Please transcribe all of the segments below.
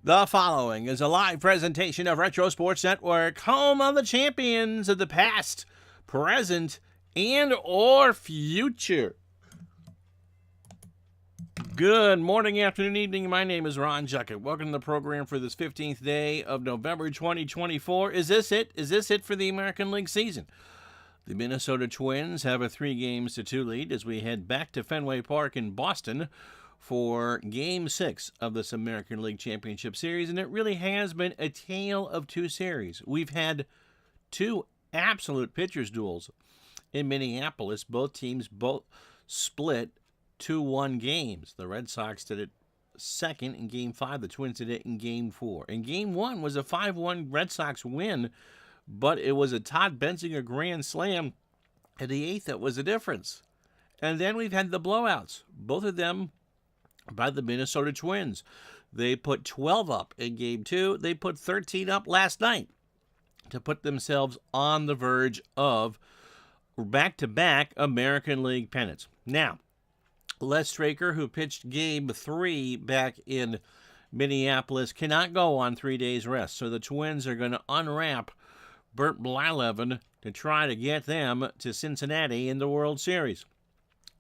The following is a live presentation of Retro Sports Network, home of the champions of the past, present, and or future. Good morning, afternoon, evening. My name is Ron Juckett. Welcome to the program for this 15th day of November 2024. Is this it? Is this it for the American League season? The Minnesota Twins have a 3-2 lead as we head back to Fenway Park in Boston for Game 6 of this American League Championship Series, and it really has been a tale of two series. We've had two absolute pitchers' duels in Minneapolis. Both teams split 2-1 games. The Red Sox did it second in Game 5. The Twins did it in Game 4. And Game 1 was a 5-1 Red Sox win, but it was a Todd Benzinger grand slam at the 8th that was the difference. And then we've had the blowouts, both of them by the Minnesota Twins. They put 12 up in Game 2. They put 13 up last night to put themselves on the verge of back-to-back American League pennants. Now, Les Straker, who pitched Game 3 back in Minneapolis, cannot go on 3 days rest. So the Twins are going to unwrap Bert Blyleven to try to get them to Cincinnati in the World Series.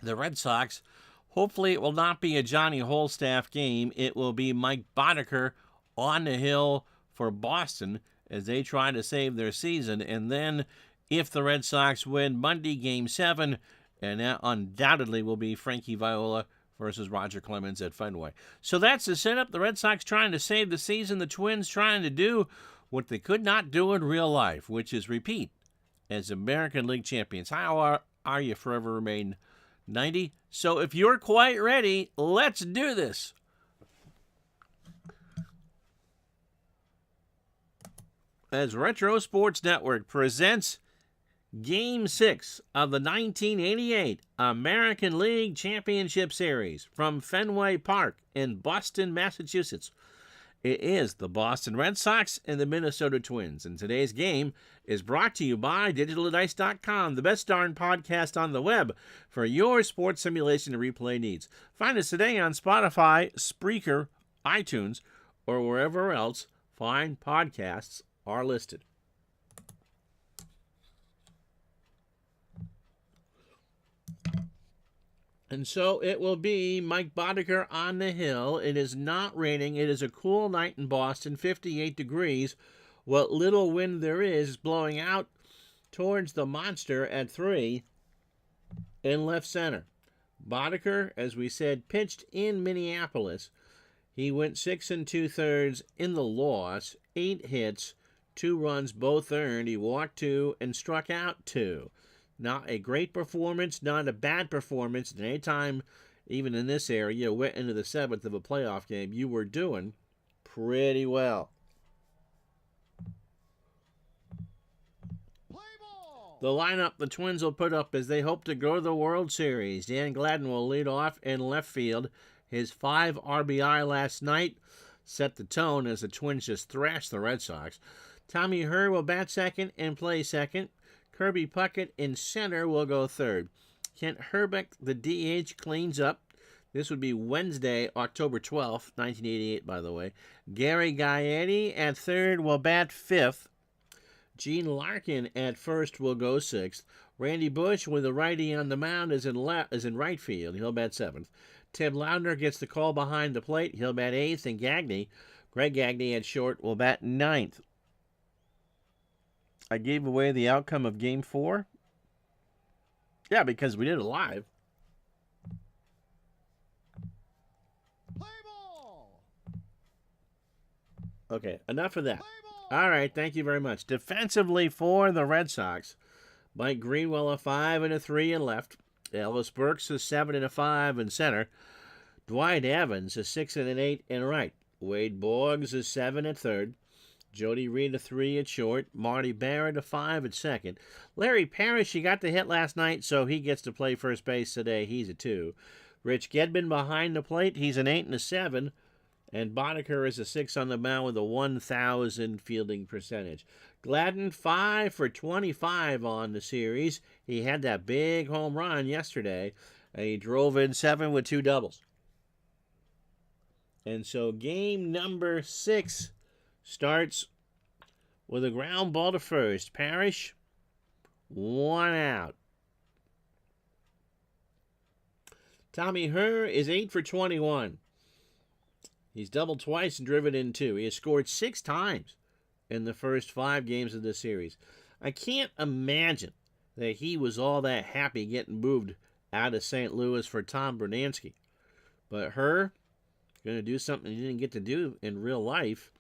The Red Sox, hopefully it will not be a Johnny Holstaff game. It will be Mike Boddicker on the hill for Boston as they try to save their season. And then if the Red Sox win Monday, Game 7, and that undoubtedly will be Frankie Viola versus Roger Clemens at Fenway. So that's the setup. The Red Sox trying to save the season. The Twins trying to do what they could not do in real life, which is repeat as American League champions. How are you forever remain 90? So if you're quite ready, let's do this. As Retro Sports Network presents Game 6 of the 1988 American League Championship Series from Fenway Park in Boston, Massachusetts. It is the Boston Red Sox and the Minnesota Twins. And today's game is brought to you by DigitalDice.com, the best darn podcast on the web for your sports simulation and replay needs. Find us today on Spotify, Spreaker, iTunes, or wherever else fine podcasts are listed. And so it will be Mike Boddicker on the hill. It is not raining. It is a cool night in Boston, 58 degrees. What little wind there is blowing out towards the monster at 3 in left center. Boddicker, as we said, pitched in Minneapolis. He went 6 2/3 in the loss, 8 hits, 2 runs, both earned. He walked 2 and struck out 2. Not a great performance, not a bad performance. And anytime, even in this area, you went into the 7th of a playoff game, you were doing pretty well. The lineup the Twins will put up as they hope to go to the World Series. Dan Gladden will lead off in left field. His 5 RBI last night set the tone as the Twins just thrashed the Red Sox. Tommy Herr will bat second and play second. Kirby Puckett in center will go third. Kent Hrbek, the DH, cleans up. This would be Wednesday, October 12th, 1988, by the way. Gary Gaetti at third will bat fifth. Gene Larkin at first will go sixth. Randy Bush, with a righty on the mound, is in right field. He'll bat seventh. Tim Loudner gets the call behind the plate. He'll bat eighth. And Greg Gagne at short, will bat ninth. I gave away the outcome of Game 4. Yeah, because we did it live. Play ball. Okay, enough of that. All right, thank you very much. Defensively for the Red Sox, Mike Greenwell a 5 and a 3 in left. Elvis Burks a 7 and a 5 in center. Dwight Evans a 6 and an 8 in right. Wade Boggs a 7 at third. Jody Reed a 3 at short. Marty Barrett a 5 at second. Larry Parrish, he got the hit last night, so he gets to play first base today. He's a 2. Rich Gedman behind the plate. He's an 8 and a 7. And Boddicker is a 6 on the mound with a 1,000 fielding percentage. Gladden 5 for 25 on the series. He had that big home run yesterday. And he drove in 7 with 2 doubles. And so game number 6 starts with a ground ball to first. Parrish, 1 out. Tommy Herr is 8 for 21. He's doubled twice and driven in 2. He has scored 6 times in the first 5 games of this series. I can't imagine that he was all that happy getting moved out of St. Louis for Tom Bernansky. But Herr going to do something he didn't get to do in real life.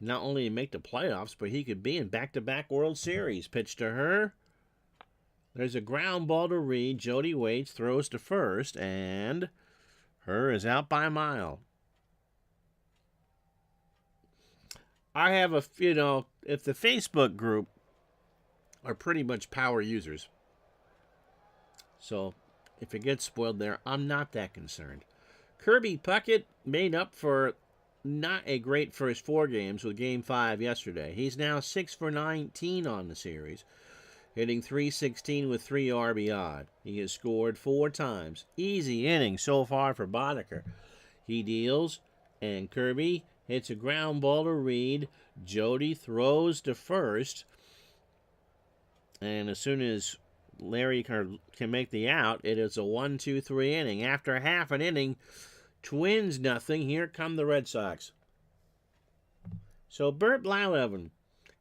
Not only make the playoffs, but he could be in back-to-back World Series. Pitch to Herr. There's a ground ball to Reed. Jody waits, throws to first, and Herr is out by a mile. I have if the Facebook group are pretty much power users. So if it gets spoiled there, I'm not that concerned. Kirby Puckett made up for not a great first 4 games with Game 5 yesterday. He's now 6 for 19 on the series, hitting .316 with 3 RBI. He has scored 4 times. Easy inning so far for Boddicker. He deals, and Kirby hits a ground ball to Reed. Jody throws to first, and as soon as Larry can make the out, it is a 1-2-3 inning. After half an inning, Twins nothing. Here come the Red Sox. So Bert Blyleven,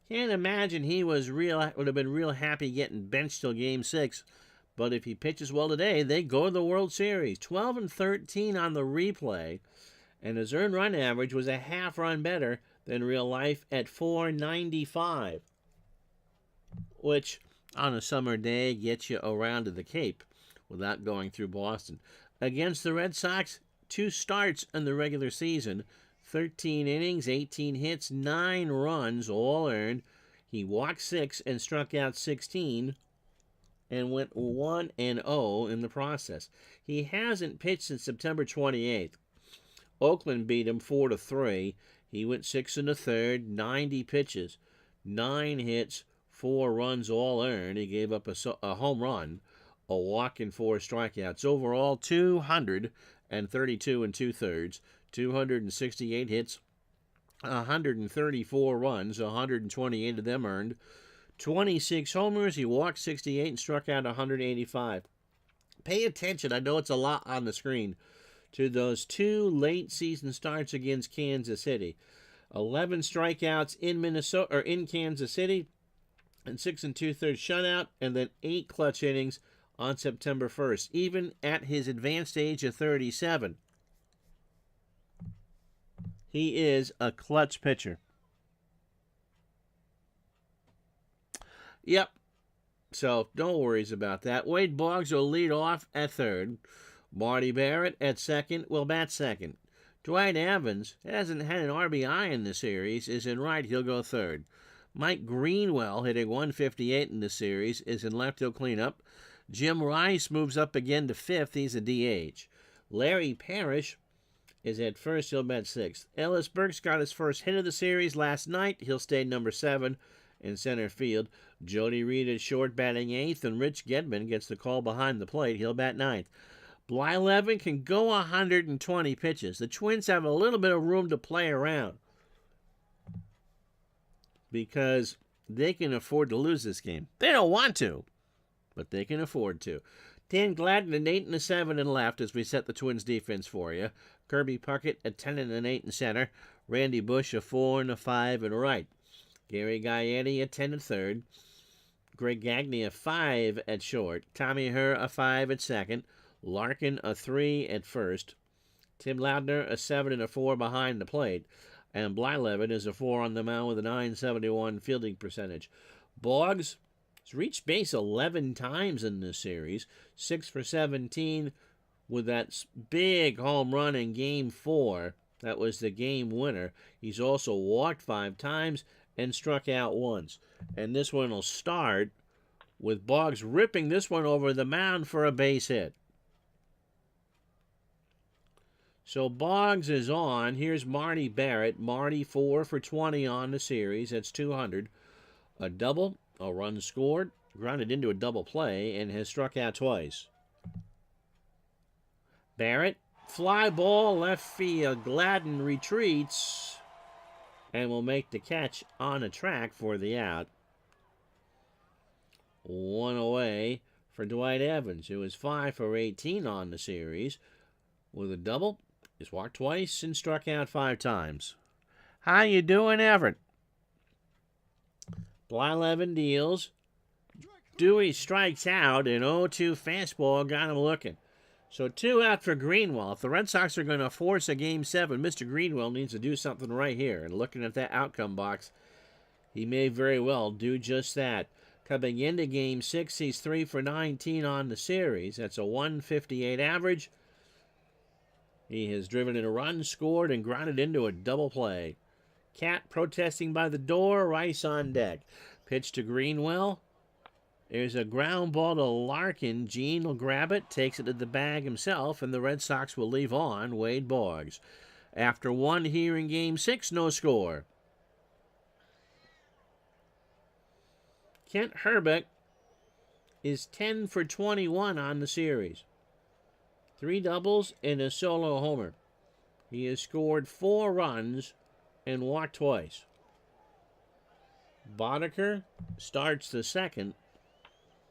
can't imagine he would have been real happy getting benched till Game 6. But if he pitches well today, they go to the World Series. 12 and 13 on the replay, and his earned run average was a half run better than real life at .495, which on a summer day gets you around to the Cape without going through Boston. Against the Red Sox, 2 starts in the regular season, 13 innings, 18 hits, 9 runs, all earned. He walked 6 and struck out 16 and went 1-0 in the process. He hasn't pitched since September 28th. Oakland beat him 4-3. He went 6 1/3, 90 pitches, 9 hits, 4 runs, all earned. He gave up a home run, a walk, and 4 strikeouts. Overall, 232 2/3, 268 hits, 134 runs, 128 of them earned, 26 homers. He walked 68 and struck out 185. Pay attention, I know it's a lot on the screen, to those 2 late season starts against Kansas City. 11 strikeouts in Kansas City, and 6 2/3 shutout, and then 8 clutch innings on September 1st, even at his advanced age of 37. He is a clutch pitcher. Yep. So no worries about that. Wade Boggs will lead off at third. Marty Barrett at second will bat second. Dwight Evans hasn't had an RBI in the series, is in right, he'll go third. Mike Greenwell, hitting .158 in the series, is in left, he'll clean up. Jim Rice moves up again to fifth, he's a DH. Larry Parrish is at first, he'll bat sixth. Ellis Burks got his first hit of the series last night, he'll stay number 7 in center field. Jody Reed at short, batting 8th, and Rich Gedman gets the call behind the plate, he'll bat 9th. Blyleven can go 120 pitches. The Twins have a little bit of room to play around because they can afford to lose this game. They don't want to, but they can afford to. Dan Gladden at 8 and 7 in left as we set the Twins defense for you. Kirby Puckett at 10 and 8 in center. Randy Bush a 4 and 5 in right. Gary Gaetti at 10 and third. Greg Gagne a 5 at short. Tommy Herr a 5 at second. Larkin a 3 at first. Tim Loudner a 7 and a 4 behind the plate. And Blyleven is a 4 on the mound with a .971 fielding percentage. Boggs has reached base 11 times in this series. 6 for 17 with that big home run in Game 4. That was the game winner. He's also walked 5 times and struck out once. And this one will start with Boggs ripping this one over the mound for a base hit. So Boggs is on. Here's Marty Barrett. Marty 4 for 20 on the series. That's 200. A double, a run scored, grounded into a double play, and has struck out twice. Barrett Fly ball, left field. Gladden retreats and will make the catch on the track for the out. One away for Dwight Evans, who is 5 for 18 on the series with a double. He's walked twice and struck out 5 times. How you doing, Everett? Blyleven deals. Dewey strikes out, and 0-2 fastball got him looking. So 2 out for Greenwell. If the Red Sox are going to force a Game 7, Mr. Greenwell needs to do something right here. And looking at that outcome box, he may very well do just that. Coming into Game 6, he's 3 for 19 on the series. That's a 158 average. He has driven in a run, scored, and grounded into a double play. Cat protesting by the door, Rice on deck. Pitch to Greenwell. There's a ground ball to Larkin. Gene will grab it, takes it to the bag himself, and the Red Sox will leave on Wade Boggs. After 1 here in Game 6, no score. Kent Hrbek is 10 for 21 on the series. 3 doubles and a solo homer. He has scored 4 runs and walked twice. Boddicker starts the second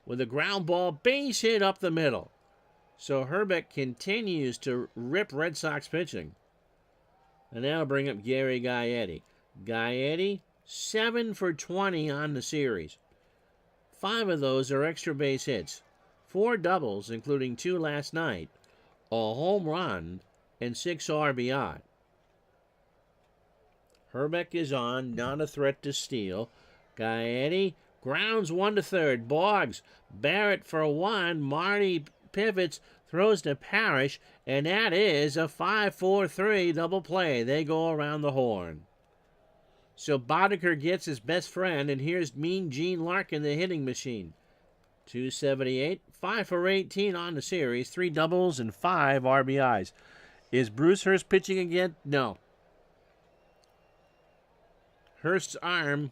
with a ground ball base hit up the middle. So Hrbek continues to rip Red Sox pitching. And now bring up Gary Gaetti. Gaetti, 7 for 20 on the series. 5 of those are extra base hits. 4 doubles, including 2 last night. A home run and 6 RBI. Hrbek is on, not a threat to steal. Gaetti grounds 1 to third. Boggs, Barrett for 1. Marty pivots, throws to Parrish, and that is a 5-4-3 double play. They go around the horn. So Boddicker gets his best friend, and here's Mean Gene Larkin, the hitting machine. 278, 5 for 18 on the series, 3 doubles and 5 RBIs. Is Bruce Hurst pitching again? No. Hurst's arm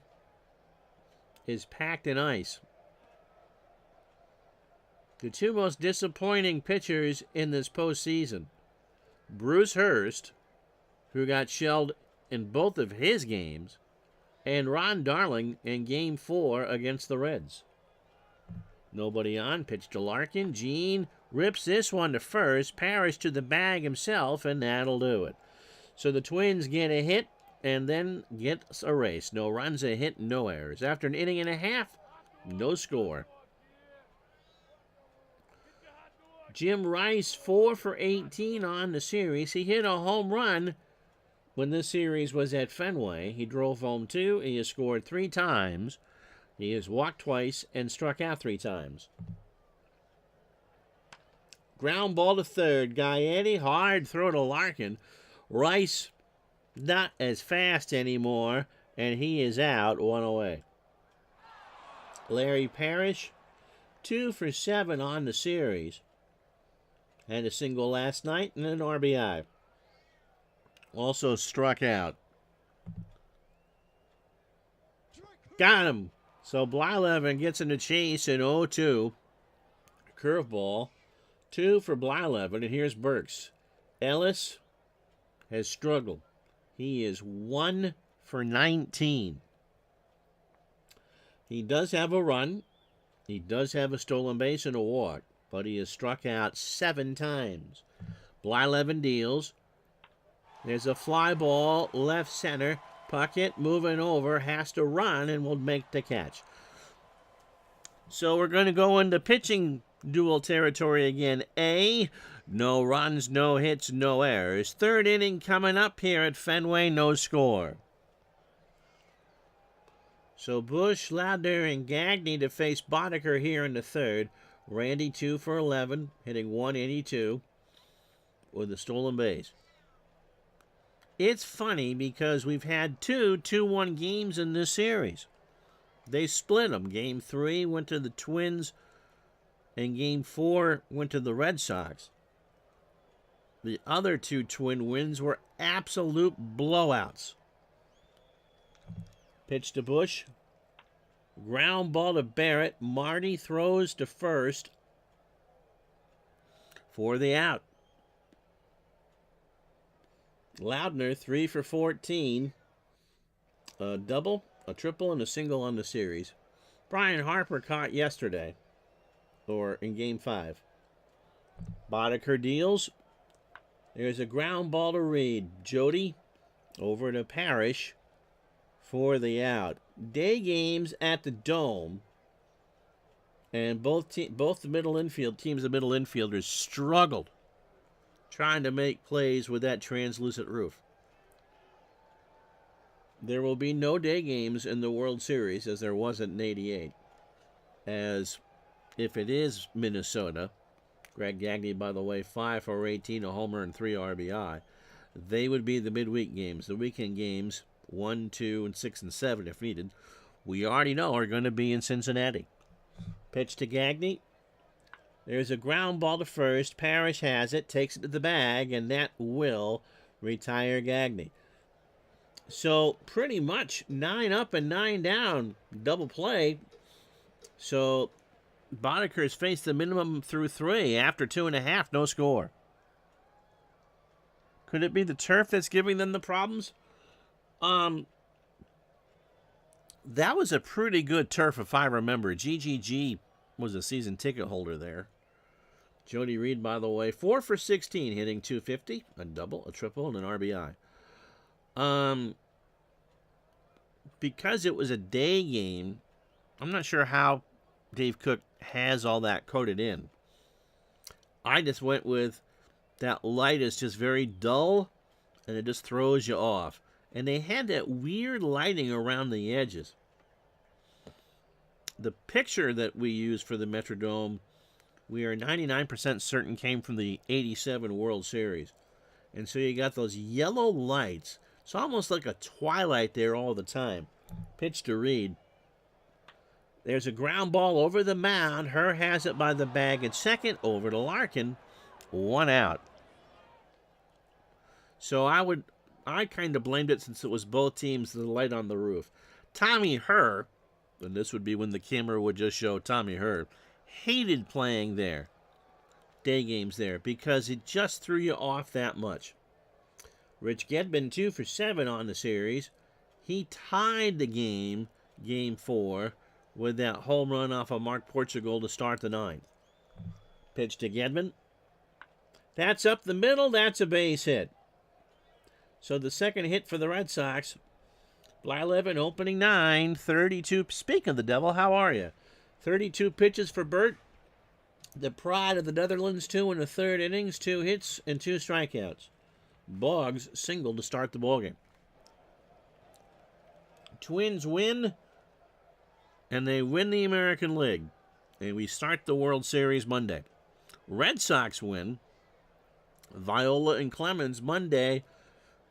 is packed in ice. The 2 most disappointing pitchers in this postseason. Bruce Hurst, who got shelled in both of his games, and Ron Darling in Game 4 against the Reds. Nobody on. Pitch to Larkin. Gene rips this one to first. Parrish to the bag himself, and that'll do it. So the Twins get a hit and then gets a race. No runs, a hit, no errors. After an inning and a half, no score. Jim Rice, 4 for 18 on the series. He hit a home run when this series was at Fenway. He drove home 2. He has scored 3 times. He has walked twice and struck out 3 times. Ground ball to third. Gaetti, hard throw to Larkin. Rice, not as fast anymore, and he is out, 1 away. Larry Parrish, 2 for 7 on the series. Had a single last night and an RBI. Also struck out. Got him. So Blyleven gets in the chase in 0-2. Curveball. 2 for Blyleven. And here's Burks. Ellis has struggled. He is 1 for 19. He does have a run. He does have a stolen base and a walk. But he has struck out 7 times. Blyleven deals. There's a fly ball, left center. Puckett moving over, has to run, and will make the catch. So we're going to go into pitching duel territory again. No runs, no hits, no errors. 3rd inning coming up here at Fenway, no score. So Bush, Lauder, and Gagne to face Boddicker here in the 3rd. Randy 2 for 11, hitting 182 with a stolen base. It's funny because we've had 2 2-1 games in this series. They split them. Game 3 went to the Twins, and Game 4 went to the Red Sox. The other 2 Twin wins were absolute blowouts. Pitch to Bush. Ground ball to Barrett. Marty throws to first for the out. Loudner, 3 for 14. A double, a triple, and a single on the series. Brian Harper caught yesterday, or in Game 5. Boddicker deals. There's a ground ball to Reed. Jody over to Parrish for the out. Day games at the Dome, and both the middle infield teams, the middle infielders struggled trying to make plays with that translucent roof. There will be no day games in the World Series, as there wasn't in '88. As if it is Minnesota, Greg Gagne, by the way, 5 for 18, a homer and 3 RBI. They would be the midweek games. The weekend games, 1, 2, and 6 and 7 if needed, we already know are going to be in Cincinnati. Pitch to Gagne. There's a ground ball to first. Parrish has it, takes it to the bag, and that will retire Gagne. So pretty much 9 up and 9 down, double play. So Boddickers faced the minimum through 3. After 2.5, no score. Could it be the turf that's giving them the problems? That was a pretty good turf, if I remember. GGG was a season ticket holder there. Jody Reed, by the way, 4 for 16, hitting .250, a double, a triple, and an RBI. Because it was a day game, I'm not sure how Dave Cook has all that coded in. I just went with that light is just very dull, and it just throws you off. And they had that weird lighting around the edges. The picture that we used for the Metrodome, we are 99% certain came from the '87 World Series. And so you got those yellow lights. It's almost like a twilight there all the time. Pitch to Reed. There's a ground ball over the mound. Herr has it by the bag at second, over to Larkin. 1 out. So I kind of blamed it, since it was both teams, the light on the roof. Tommy Herr, and this would be when the camera would just show Tommy Herr, hated playing there, day games there, because it just threw you off that much. Rich Gedman, 2 for 7 on the series. He tied the game 4, with that home run off of Mark Portugal to start the 9th. Pitch to Gedman. That's up the middle. That's a base hit. So the second hit for the Red Sox. Blyleven opening 9, 32. Speaking of the devil, how are you? 32 pitches for Bert. The pride of the Netherlands, 2 in the 3rd innings, 2 hits and 2 strikeouts. Boggs single to start the ballgame. Twins win, and they win the American League. And we start the World Series Monday. Red Sox win. Viola and Clemens Monday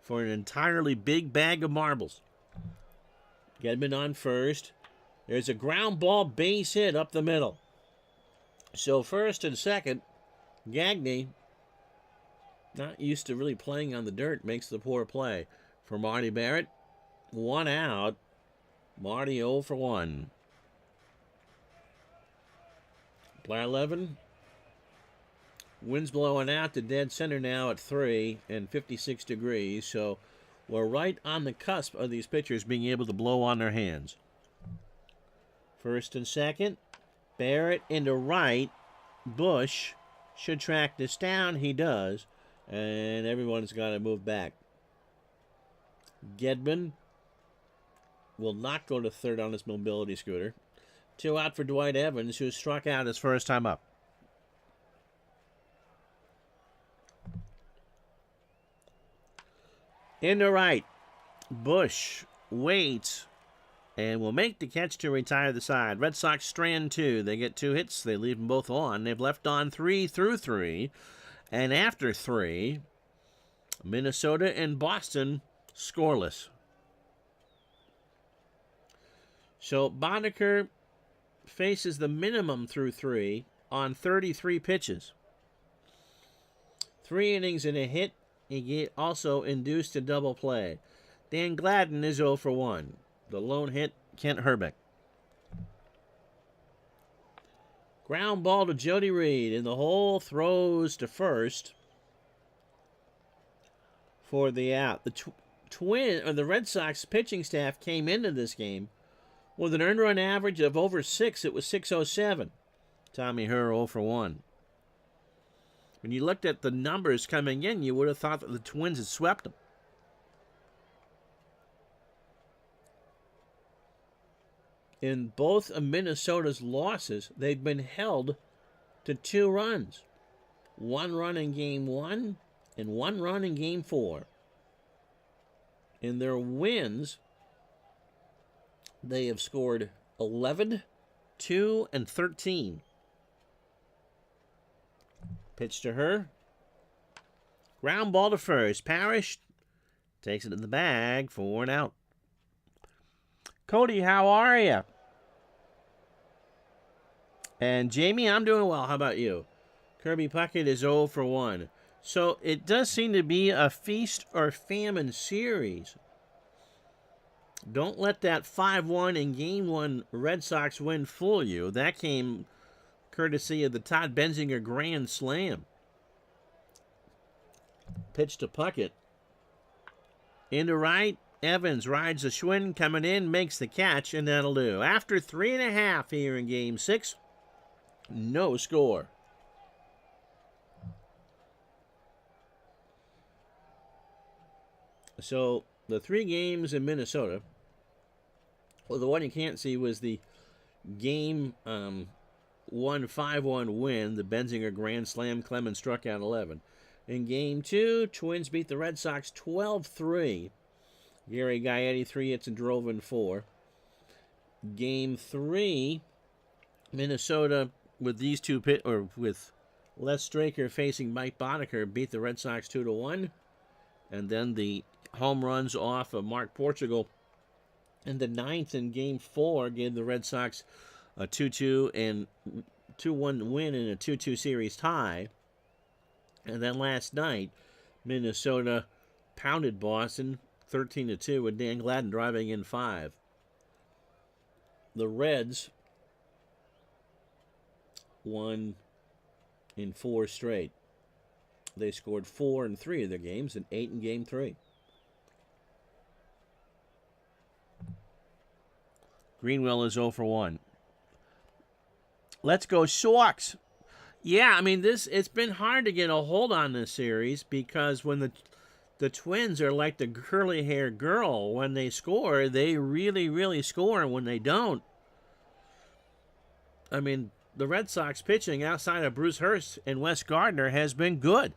for an entirely big bag of marbles. Gedman on first. There's a ground ball base hit up the middle. So first and second, Gagne, not used to really playing on the dirt, makes the poor play. For Marty Barrett, 1 out. Marty 0 for 1. Blyleven. Wind's blowing out to dead center now at 3 and 56 degrees, so we're right on the cusp of these pitchers being able to blow on their hands. First and second, Barrett into right. Bush should track this down. He does, and everyone's got to move back. Gedman will not go to third on his mobility scooter. 2 out for Dwight Evans, who struck out his first time up. Into right, Bush waits and will make the catch to retire the side. Red Sox strand 2. They get 2 hits. They leave them both on. They've left on 3 through 3. And after 3, Minnesota and Boston scoreless. So Boddicker faces the minimum through 3 on 33 pitches. 3 innings and a hit. He also induced a double play. Dan Gladden is 0 for 1. The lone hit, Kent Herbeck. Ground ball to Jody Reed in the hole, throws to first for the out. The Red Sox pitching staff came into this game with an earned run average of over 6. It was 607. Tommy Herr 0 for 1. When you looked at the numbers coming in, you would have thought that the Twins had swept them. In both of Minnesota's losses, they've been held to 2 runs. 1 run in Game 1 and 1 run in Game 4. In their wins, they have scored 11, 2, and 13. Pitch to her. Ground ball to first. Parrish takes it in the bag for an out. Cody, how are you? And Jamie, I'm doing well. How about you? Kirby Puckett is 0 for 1. So it does seem to be a feast or famine series. Don't let that 5-1 in Game 1 Red Sox win fool you. That came courtesy of the Todd Benzinger Grand Slam. Pitch to Puckett. Into right. Evans rides the Schwinn, coming in, makes the catch, and that'll do. After 3.5 here in Game 6, no score. So the 3 games in Minnesota, well, the one you can't see was the Game 1 5-1 win, the Benzinger Grand Slam. Clemens struck out 11. In Game 2, Twins beat the Red Sox 12-3. Gary Gaetti 3 hits and drove in 4. Game 3, Minnesota with these two with Les Straker facing Mike Boddicker beat the Red Sox 2-1, and then the home runs off of Mark Portugal in the 9th in Game 4 gave the Red Sox a 2-2 and 2-1 win in a 2-2 series tie. And then last night, Minnesota pounded Boston 13-2 with Dan Gladden driving in 5. The Reds won in 4 straight. They scored 4 in 3 of their games and 8 in Game 3. Greenwell is 0 for 1. Let's go Sox. Yeah, I mean, it's been hard to get a hold on this series because when the Twins are like the curly-haired girl. When they score, they really, really score. When they don't, I mean, the Red Sox pitching outside of Bruce Hurst and Wes Gardner has been good.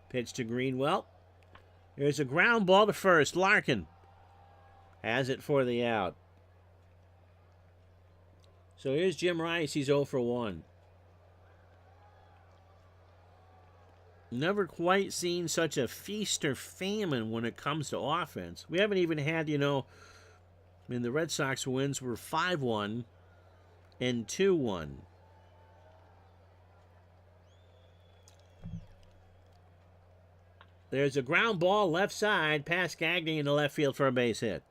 Pitch to Greenwell. There's a ground ball to first. Larkin has it for the out. So here's Jim Rice. He's 0 for 1. Never quite seen such a feast or famine when it comes to offense. We haven't even had, the Red Sox wins were 5-1 and 2-1. There's a ground ball left side past Gagne in the left field for a base hit.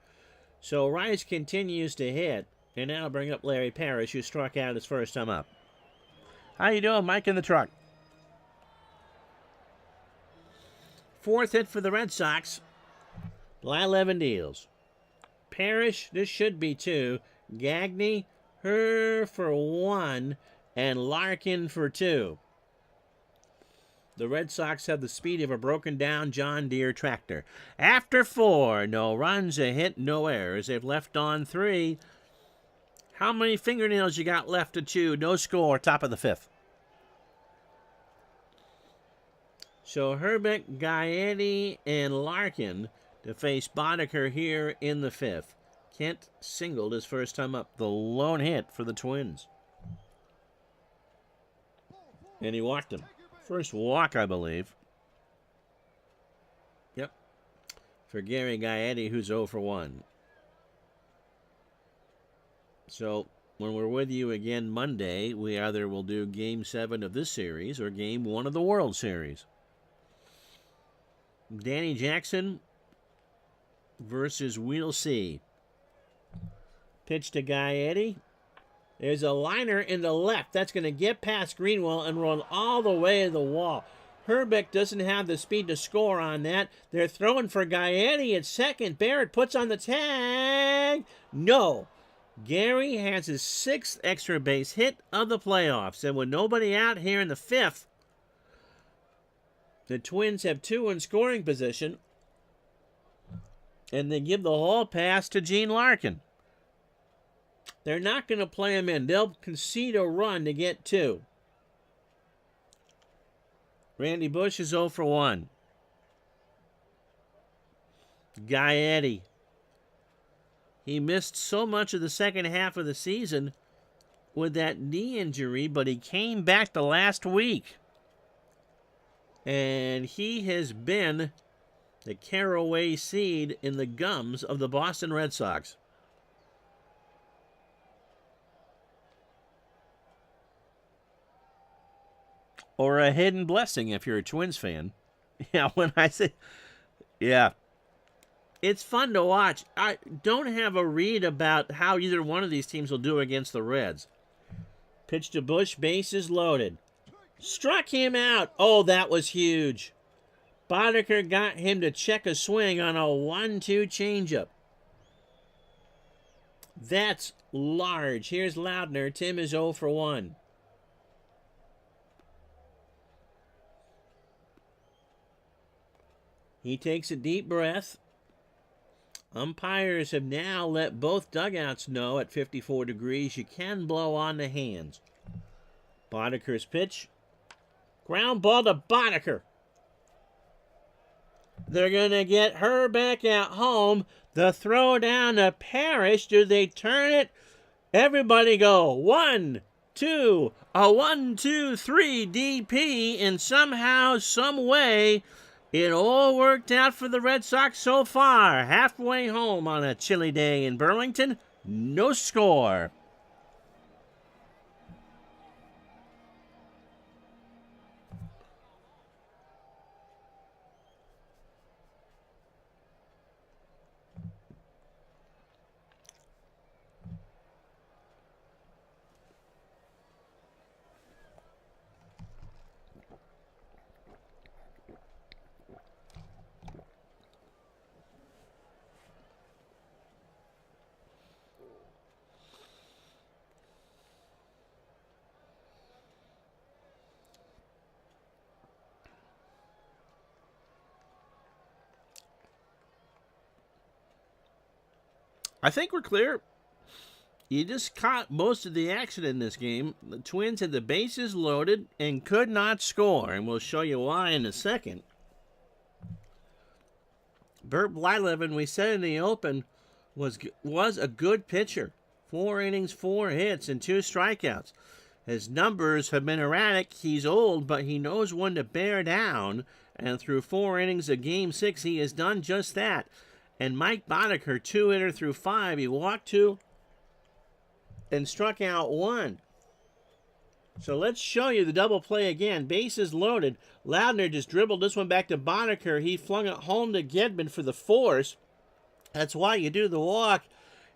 So Rice continues to hit, and now bring up Larry Parrish, who struck out his first time up. How you doing, Mike in the truck? 4th hit for the Red Sox. Blyleven deals. Parrish, this should be 2. Gagne, her for 1, and Larkin for 2. The Red Sox have the speed of a broken-down John Deere tractor. After 4, no runs, a hit, no errors. They've left on 3. How many fingernails you got left to chew? No score, top of the 5th. So Herbeck, Gaetti, and Larkin to face Boddicker here in the 5th. Kent singled his first time up, the lone hit for the Twins. And he walked him. First walk, I believe. Yep. For Gary Gaetti, who's 0 for 1. So when we're with you again Monday, we either will do Game 7 of this series or Game 1 of the World Series. Danny Jackson versus We'll See. Pitch to Gaetti. There's a liner in the left. That's going to get past Greenwell and run all the way to the wall. Herbeck doesn't have the speed to score on that. They're throwing for Gaetti at second. Barrett puts on the tag. No. Gary has his 6th extra base hit of the playoffs. And with nobody out here in the 5th, the Twins have 2 in scoring position. And they give the hall pass to Gene Larkin. They're not going to play him in. They'll concede a run to get 2. Randy Bush is 0 for 1. Gaetti. He missed so much of the second half of the season with that knee injury, but he came back the last week. And he has been the caraway seed in the gums of the Boston Red Sox. Or a hidden blessing if you're a Twins fan. Yeah, when I say, yeah. It's fun to watch. I don't have a read about how either one of these teams will do against the Reds. Pitch to Bush, bases loaded. Struck him out. Oh, that was huge. Boddicker got him to check a swing on a 1-2 changeup. That's large. Here's Loudner. Tim is 0 for 1. He takes a deep breath. Umpires have now let both dugouts know at 54 degrees you can blow on the hands. Boddicker's pitch. Ground ball to Boddicker. They're going to get her back at home. The throw down to Parrish. Do they turn it? Everybody go. 1, 2. A 1, 2, 3 DP. And somehow, some way, it all worked out for the Red Sox so far. Halfway home on a chilly day in Burlington. No score. I think we're clear. You just caught most of the action in this game. The Twins had the bases loaded and could not score, and we'll show you why in a second. Bert Blyleven, we said in the open, was a good pitcher. 4 innings, 4 hits, and 2 strikeouts. His numbers have been erratic. He's old, but he knows when to bear down, and through 4 innings of Game 6, he has done just that. And Mike Boddicker, 2-hitter through 5. He walked 2 and struck out 1. So let's show you the double play again. Bases loaded. Loudner just dribbled this one back to Boddicker. He flung it home to Gedman for the force. That's why you do the walk.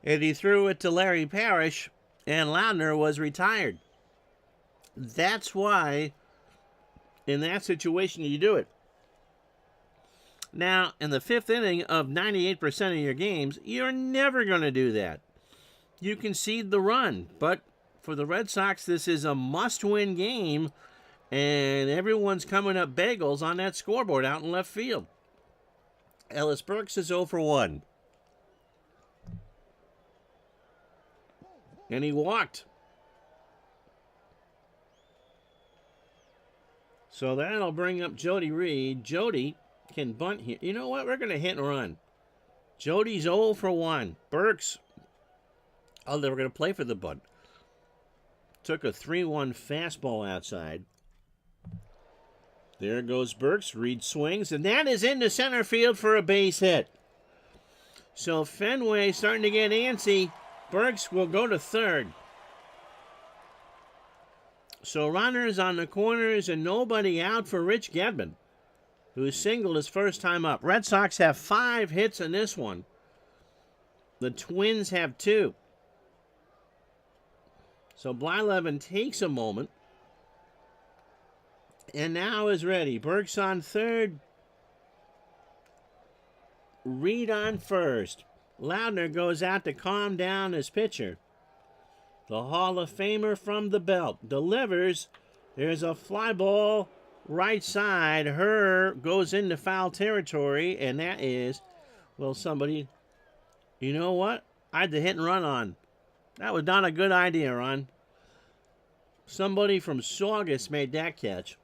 And he threw it to Larry Parrish, and Loudner was retired. That's why, in that situation, you do it. Now, in the 5th inning of 98% of your games, you're never going to do that. You concede the run, but for the Red Sox, this is a must-win game, and everyone's coming up bagels on that scoreboard out in left field. Ellis Burks is 0 for 1. And he walked. So that'll bring up Jody Reed. Jody can bunt here. You know what? We're going to hit and run. Jody's 0 for 1. Burks, oh, they were going to play for the bunt. Took a 3-1 fastball outside. There goes Burks. Reed swings, and that is into center field for a base hit. So Fenway starting to get antsy. Burks will go to third. So runners on the corners and nobody out for Rich Gedman, who singled his first time up. Red Sox have 5 hits in this one. The Twins have 2. So Blyleven takes a moment. And now is ready. Burke's on third. Reed on first. Loudner goes out to calm down his pitcher. The Hall of Famer from the belt delivers. There's a fly ball right side. Goes into foul territory, and that is, well, somebody, you know what? I had to hit and run on. That was not a good idea, Ron. Somebody from Saugus made that catch.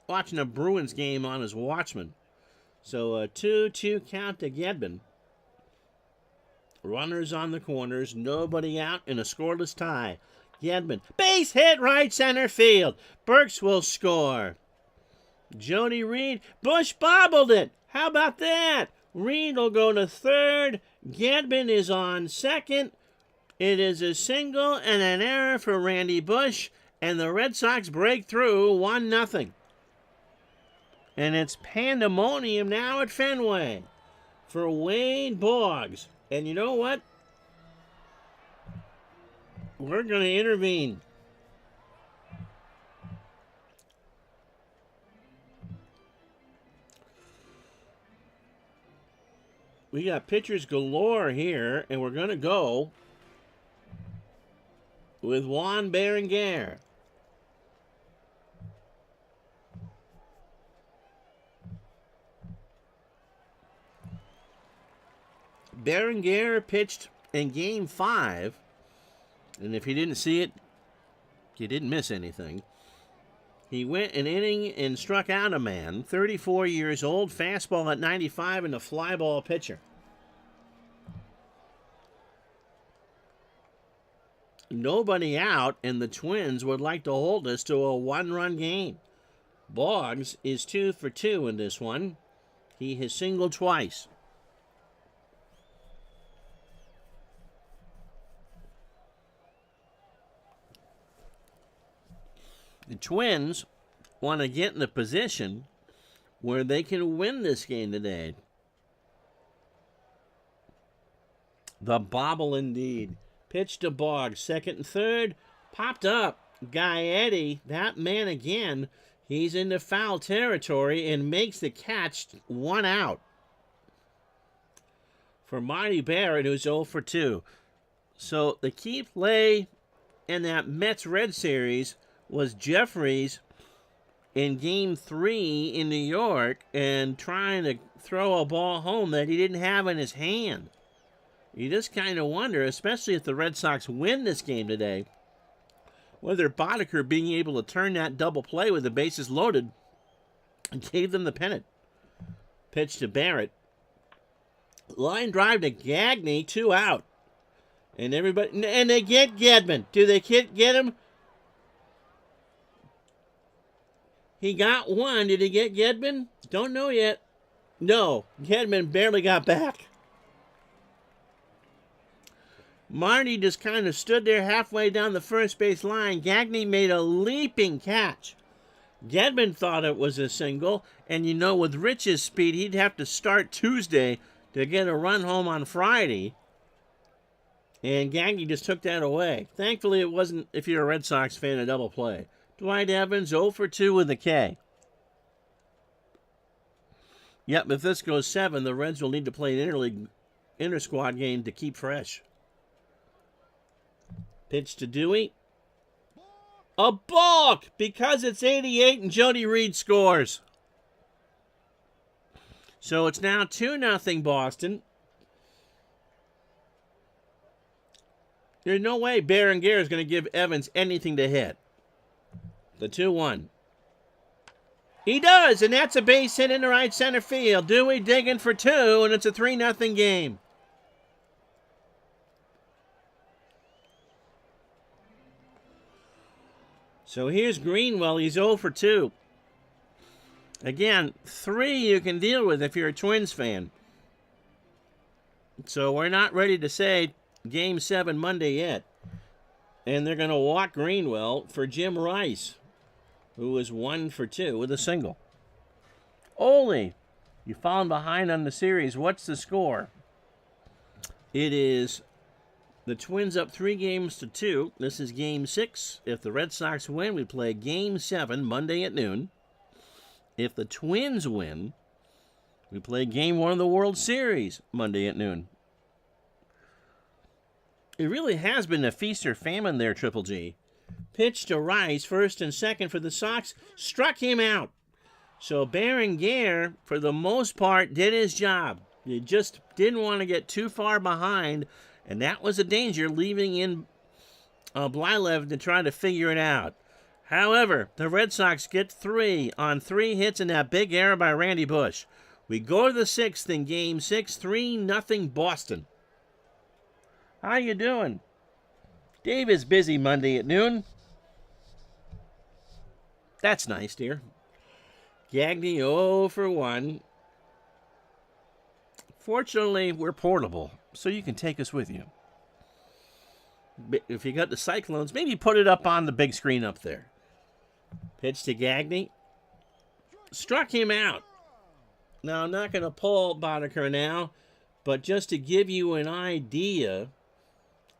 Watching a Bruins game on his Watchman. So a 2-2 count to Gedman. Runners on the corners, nobody out, in a scoreless tie. Gedman, base hit right center field. Burks will score. Jody Reed, Bush bobbled it. How about that? Reed will go to third. Gedman is on second. It is a single and an error for Randy Bush, and the Red Sox break through 1-0. And it's pandemonium now at Fenway for Wade Boggs. And you know what? We're going to intervene. We got pitchers galore here, and we're going to go with Juan Berenguer. Berenguer pitched in Game 5, and if you didn't see it, you didn't miss anything. He went an inning and struck out a man, 34 years old, fastball at 95, and a fly ball pitcher. Nobody out, and the Twins would like to hold us to a one-run game. Boggs is 2 for 2 in this one. He has singled twice. The Twins want to get in a position where they can win this game today. The bobble indeed. Pitch to Boggs, second and third. Popped up. Gaetti, that man again, he's into foul territory and makes the catch, 1 out. For Marty Barrett, who's 0 for 2. So the key play in that Mets-Red series was Jeffries in Game 3 in New York and trying to throw a ball home that he didn't have in his hand. You just kind of wonder, especially if the Red Sox win this game today, whether Boddicker being able to turn that double play with the bases loaded gave them the pennant. Pitch to Barrett. Line drive to Gagne, 2 out. And they get Gedman. Do they get him? He got 1. Did he get Gedman? Don't know yet. No, Gedman barely got back. Marty just kind of stood there halfway down the first base line. Gagne made a leaping catch. Gedman thought it was a single, and you know, with Rich's speed, he'd have to start Tuesday to get a run home on Friday. And Gagne just took that away. Thankfully, it wasn't, if you're a Red Sox fan, a double play. Dwight Evans, 0 for 2 with a K. Yep, if this goes 7, the Reds will need to play an inter-squad game to keep fresh. Pitch to Dewey. A balk! Because it's 88 and Jody Reed scores. So it's now 2-0 Boston. There's no way Berenguer is going to give Evans anything to hit. The 2-1. He does, and that's a base hit into right center field. Dewey digging for 2, and it's a 3-0 game. So here's Greenwell. He's 0 for 2. Again, 3 you can deal with if you're a Twins fan. So we're not ready to say Game 7 Monday yet. And they're going to walk Greenwell for Jim Rice, who is 1 for 2 with a single. Ole, you've fallen behind on the series. What's the score? It is the Twins up 3-2. This is Game 6. If the Red Sox win, we play Game 7 Monday at noon. If the Twins win, we play Game 1 of the World Series Monday at noon. It really has been a feast or famine there, Triple G. Pitch to Rice, first and second for the Sox, struck him out. So Berenguer, for the most part, did his job. He just didn't want to get too far behind, and that was a danger, leaving in Blyleven to try to figure it out. However, the Red Sox get 3 on 3 hits in that big error by Randy Bush. We go to the 6th in Game 6, 3-0 Boston. How you doing? Dave is busy Monday at noon. That's nice, dear. Gagne 0 for 1. Fortunately, we're portable, so you can take us with you. If you got the Cyclones, maybe put it up on the big screen up there. Pitch to Gagne. Struck him out. Now, I'm not going to pull Boddicker now, but just to give you an idea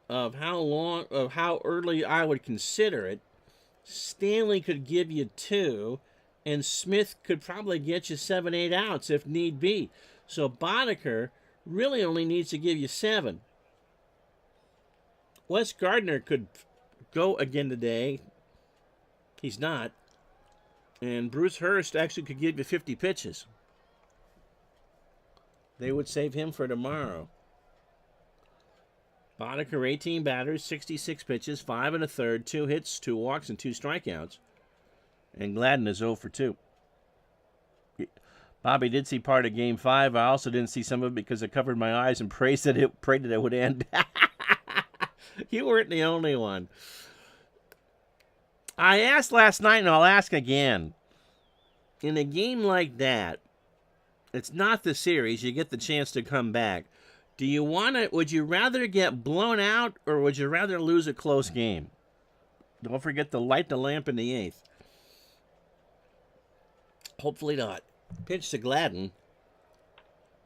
of how early I would consider it, Stanley could give you 2, and Smith could probably get you 7-8 outs if need be. So Boddicker really only needs to give you 7. Wes Gardner could go again today. He's not. And Bruce Hurst actually could give you 50 pitches. They would save him for tomorrow. Boddicker, 18 batters, 66 pitches, 5 1/3, 2 hits, 2 walks, and 2 strikeouts. And Gladden is 0 for 2. Bobby did see part of Game 5. I also didn't see some of it because I covered my eyes and prayed that it would end. You weren't the only one. I asked last night, and I'll ask again. In a game like that, it's not the series. You get the chance to come back. Would you rather get blown out, or would you rather lose a close game? Don't forget to light the lamp in the 8th. Hopefully not. Pitch to Gladden.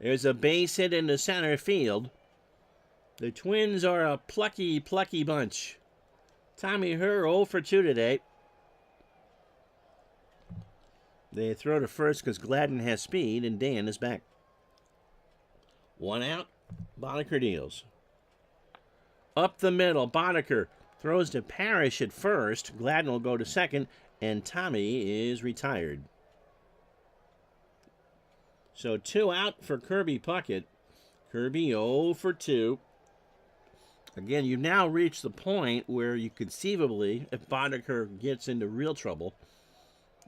There's a base hit into center field. The Twins are a plucky, plucky bunch. Tommy Herr 0 for 2 today. They throw to first because Gladden has speed, and Dan is back. 1 out. Boddicker deals. Up the middle, Boddicker throws to Parrish at first. Gladden will go to second, and Tommy is retired. So 2 out for Kirby Puckett. Kirby 0 for 2. Again, you've now reached the point where you conceivably, if Boddicker gets into real trouble,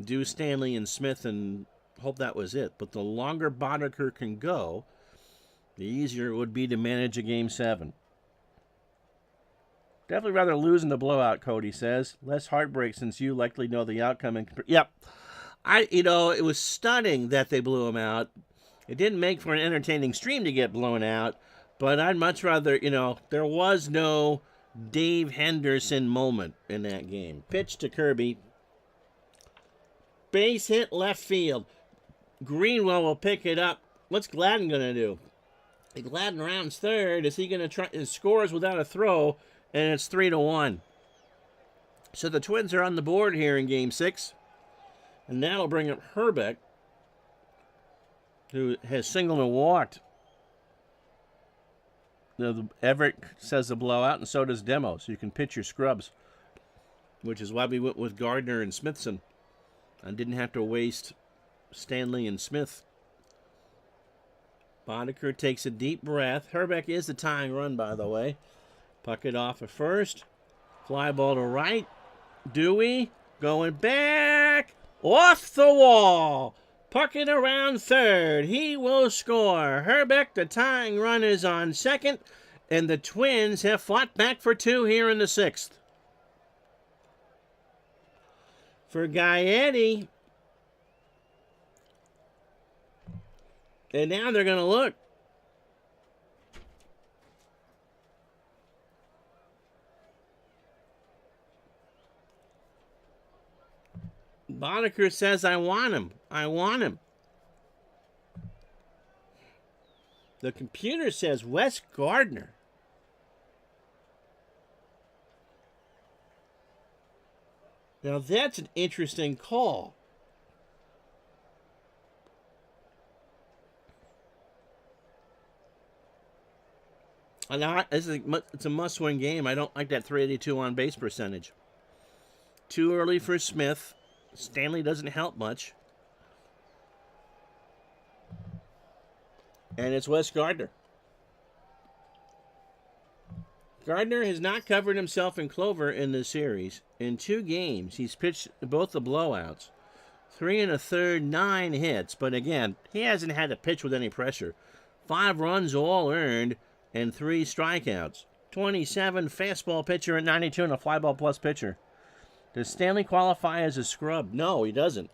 do Stanley and Smith and hope that was it. But the longer Boddicker can go, the easier it would be to manage a Game 7. Definitely rather lose in the blowout, Cody says. Less heartbreak since you likely know the outcome. Yep. It was stunning that they blew him out. It didn't make for an entertaining stream to get blown out, but I'd much rather, there was no Dave Henderson moment in that game. Pitch to Kirby. Base hit left field. Greenwell will pick it up. What's Gladden going to do? Gladden rounds third. Is he going to try and scores without a throw? And it's 3-1. So the Twins are on the board here in Game 6. And that'll bring up Herbeck, who has singled and walked. Everett says the blowout, and so does Demo. So you can pitch your scrubs, which is why we went with Gardner and Smithson. I didn't have to waste Stanley and Smith. Boddicker takes a deep breath. Herbeck is the tying run, by the way. Puckett off at first. Fly ball to right. Dewey going back. Off the wall. Puckett around third. He will score. Herbeck, the tying run, is on second. And the Twins have fought back for 2 here in the 6th. For Gaetti. And now they're going to look. Boddicker says, I want him. I want him. The computer says Wes Gardner. Now that's an interesting call. It's a must-win game. I don't like that 382 on base percentage. Too early for Smith. Stanley doesn't help much. And it's Wes Gardner. Gardner has not covered himself in clover in this series. In 2 games, he's pitched both the blowouts. 3 1/3, 9 hits. But again, he hasn't had to pitch with any pressure. 5 runs all earned and 3 strikeouts. 27 fastball pitcher at 92 and a fly ball plus pitcher. Does Stanley qualify as a scrub? No, he doesn't.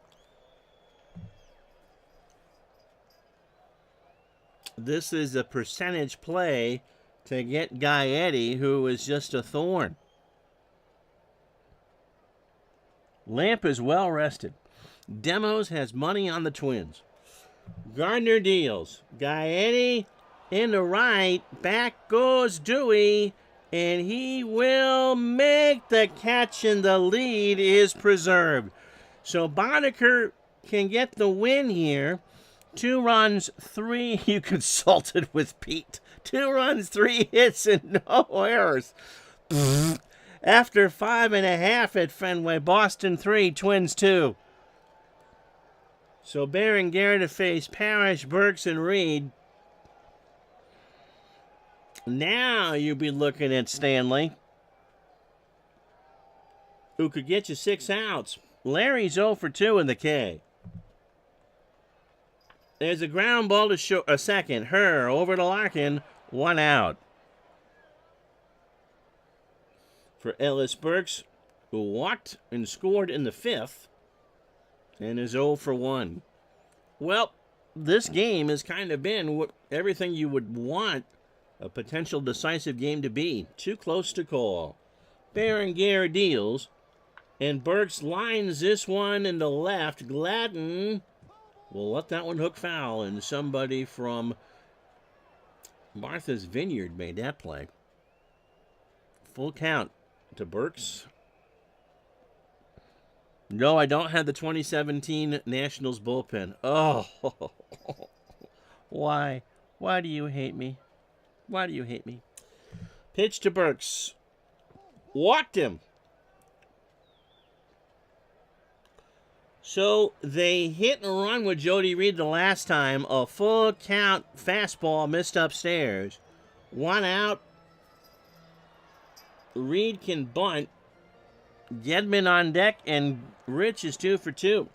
This is a percentage play to get Gaetti, who is just a thorn. Lamp is well rested. Demos has money on the Twins. Gardner deals. Gaetti in the right. Back goes Dewey. And he will make the catch, and the lead is preserved. So Boddicker can get the win here. 2 runs, 3. You consulted with Pete. 2 runs, 3 hits, and no errors. After 5.5 at Fenway, Boston 3, Twins 2. So Berenguer to face Parrish, Burks, and Reed. Now you'll be looking at Stanley, who could get you 6 outs. Larry's 0 for 2 in the K. There's a ground ball to a second. Her over to Larkin, 1 out. For Ellis Burks, who walked and scored in the 5th, and is 0 for 1. Well, this game has kind of been everything you would want a potential decisive game to be. Too close to call. Berenguer deals, and Burks lines this one in the left. Gladden will let that one hook foul, and somebody from Martha's Vineyard made that play. Full count to Burks. No, I don't have the 2017 Nationals bullpen. Oh, why? Why do you hate me? Why do you hate me? Pitch to Burks. Walked him. So they hit and run with Jody Reed the last time. A full count fastball missed upstairs. 1 out. Reed can bunt. Gedman on deck, and Rich is 2 for 2.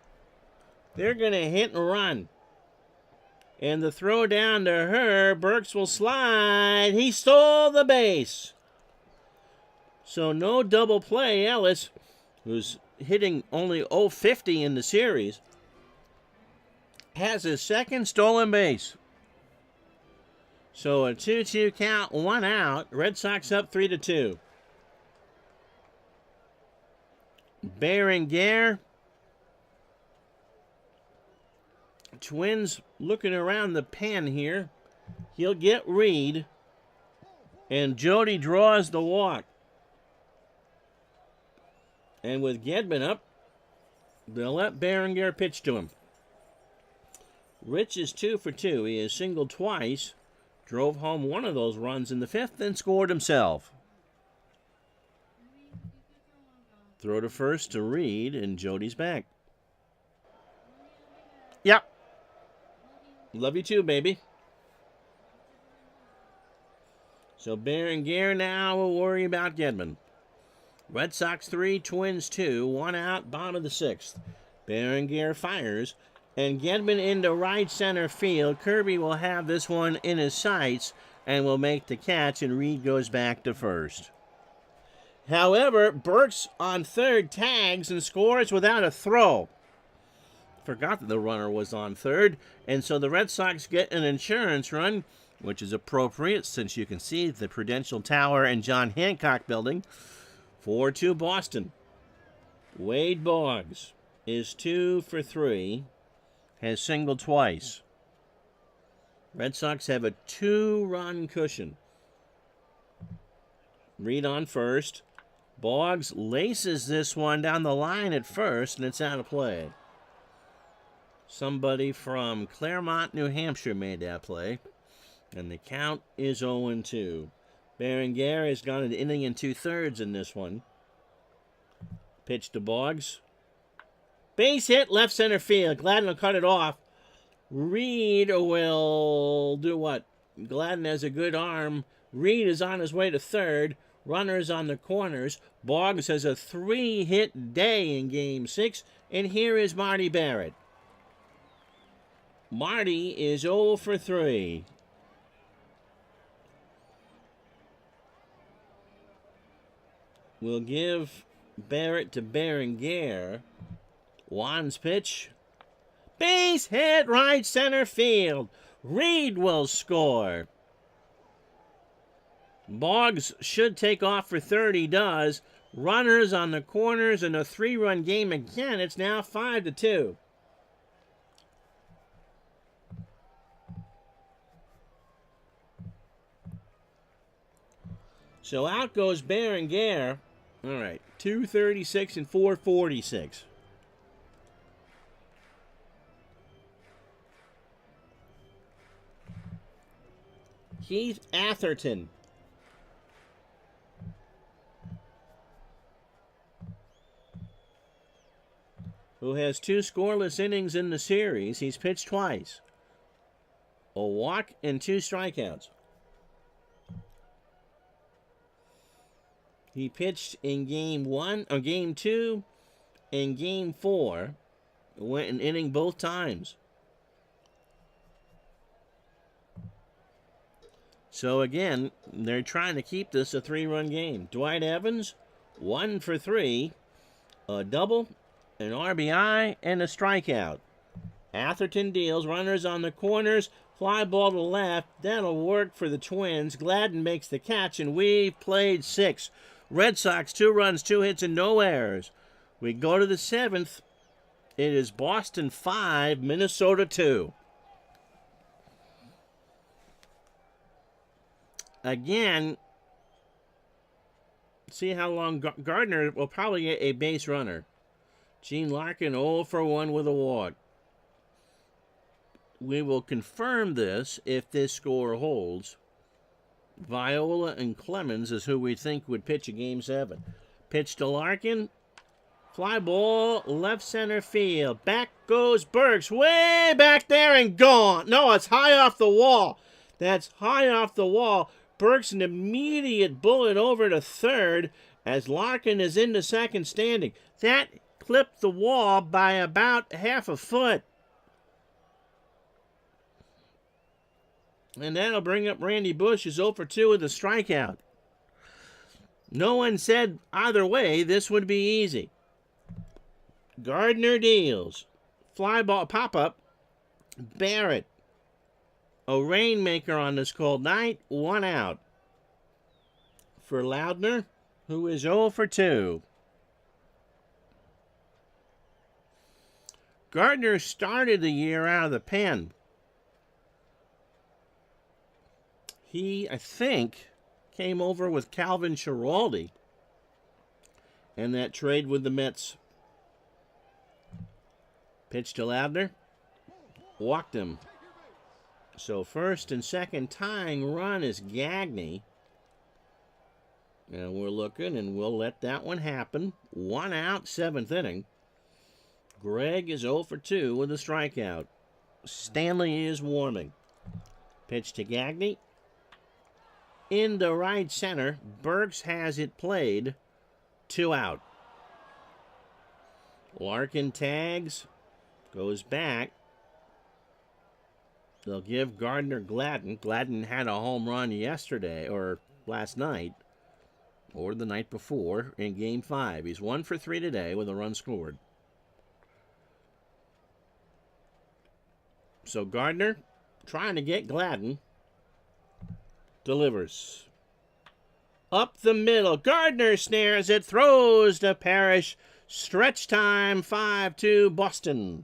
They're going to hit and run. And the throw down to her. Burks will slide. He stole the base. So no double play. Ellis, who's hitting only .050 in the series, has his 2nd stolen base. So a 2-2 count, 1 out. Red Sox up 3-2. Berenguer. Twins looking around the pen here. He'll get Reed. And Jody draws the walk. And with Gedman up, they'll let Berenguer pitch to him. Rich is 2 for 2. He has singled twice. Drove home one of those runs in the 5th and scored himself. Throw to first to Reed, and Jody's back. Yep. Love you too, baby. So Berenguer now will worry about Gedman. Red Sox 3, Twins 2, 1 out, bottom of the 6th. Berenguer fires, and Gedman into right center field. Kirby will have this one in his sights and will make the catch, and Reed goes back to first. However, Burks on third tags and scores without a throw. Forgot that the runner was on third, and so the Red Sox get an insurance run, which is appropriate since you can see the Prudential Tower and John Hancock building. 4-2 Boston. Wade Boggs is 2 for 3, has singled twice. Red Sox have a 2-run cushion. Reed on first. Boggs laces this one down the line at first, and it's out of play. Somebody from Claremont, New Hampshire made that play. And the count is 0-2. Berenguer has gone an inning and 2/3 in this one. Pitch to Boggs. Base hit, left center field. Gladden will cut it off. Reed will do what? Gladden has a good arm. Reed is on his way to third. Runners on the corners. Boggs has a 3-hit day in Game 6. And here is Marty Barrett. Marty is 0 for 3. We'll give Barrett to Berenguer. Juan's pitch. Base hit, right center field. Reed will score. Boggs should take off for third. He does. Runners on the corners and a 3-run game again. It's now 5-2. So out goes Berenguer. All right, 236 and 446. Keith Atherton. Who has 2 scoreless innings in the series. He's pitched twice. A walk and 2 strikeouts. He pitched in Game 2 and Game 4. Went an inning both times. So again, they're trying to keep this a 3-run game. Dwight Evans, 1 for 3. A double, an RBI, and a strikeout. Atherton deals, runners on the corners, fly ball to left. That'll work for the Twins. Gladden makes the catch, and we've played 6. Red Sox, 2 runs, 2 hits, and no errors. We go to the 7th. It is Boston 5, Minnesota 2. Again, see how long Gardner will probably get a base runner. Gene Larkin 0 for 1 with a walk. We will confirm this if this score holds. Viola and Clemens is who we think would pitch a Game 7. Pitch to Larkin. Fly ball, left center field. Back goes Burks. Way back there and gone. No, it's high off the wall. That's high off the wall. Burks an immediate bullet over to third as Larkin is into second standing. That clipped the wall by about half a foot. And that'll bring up Randy Bush, who's 0 for 2 with a strikeout. No one said either way this would be easy. Gardner deals. Fly ball pop-up. Barrett. A rainmaker on this cold night. 1 out. For Loudner, who is 0 for 2. Gardner started the year out of the pen. He, I think, came over with Calvin Schiraldi and that trade with the Mets. Pitch to Loudner. Walked him. So first and second tying run is Gagne. And we're looking, and we'll let that one happen. 1 out, 7th inning. Greg is 0 for 2 with a strikeout. Stanley is warming. Pitch to Gagne. Into right center. Burks has it played. 2 out. Larkin tags. Goes back. They'll give Gardner Gladden. Gladden had a home run yesterday, or last night, or the night before in Game 5. He's 1 for 3 today with a run scored. So Gardner, trying to get Gladden, delivers. Up the middle. Gardner snares it, throws to Parrish. Stretch time, 5-2 Boston.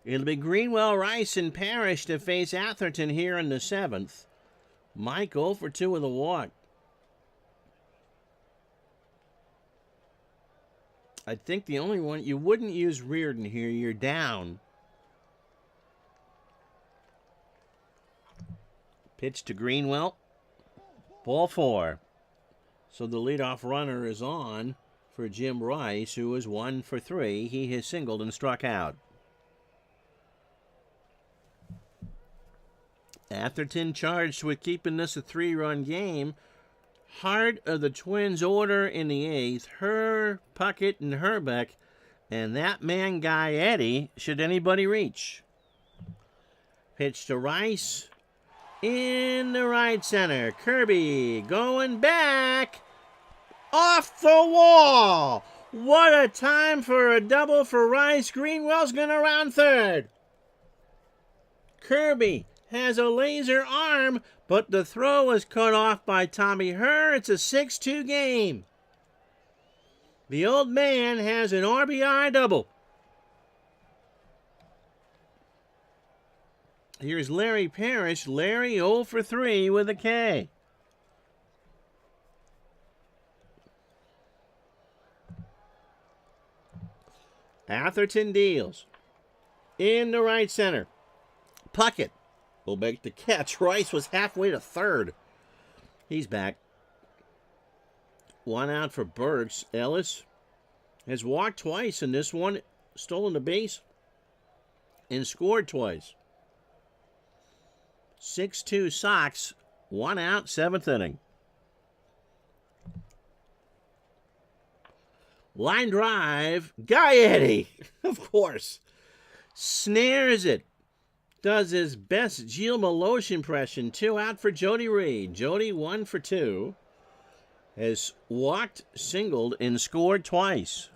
It'll be Greenwell, Rice, and Parrish to face Atherton here in the 7th. Mike 0 for 2 with a walk. I think the only one, you wouldn't use Reardon here. You're down. Pitch to Greenwell. Ball 4. So the leadoff runner is on for Jim Rice, who is 1 for 3. He has singled and struck out. Atherton charged with keeping this a 3-run game. Heart of the Twins' order in the 8th. Herr, Puckett, and Herbeck. And that man, Guy Eddie, should anybody reach. Pitch to Rice. In the right center. Kirby going back. Off the wall. What a time for a double for Rice. Greenwell's going to round third. Kirby has a laser arm, but the throw is cut off by Tommy Herr. It's a 6-2 game. The old man has an RBI double. Here's Larry Parrish. Larry 0 for 3 with a K. Atherton deals. In the right center. Puckett will make the catch. Rice was halfway to third. He's back. 1 out for Bergs. Ellis has walked twice in this one, stolen the base, and scored twice. 6-2 Sox. 1 out, 7th inning. Line drive. Guy Eddie, of course, snares it. Does his best Gilles Meloche impression. 2 out for Jody Reed. Jody 1 for 2. Has walked, singled, and scored twice.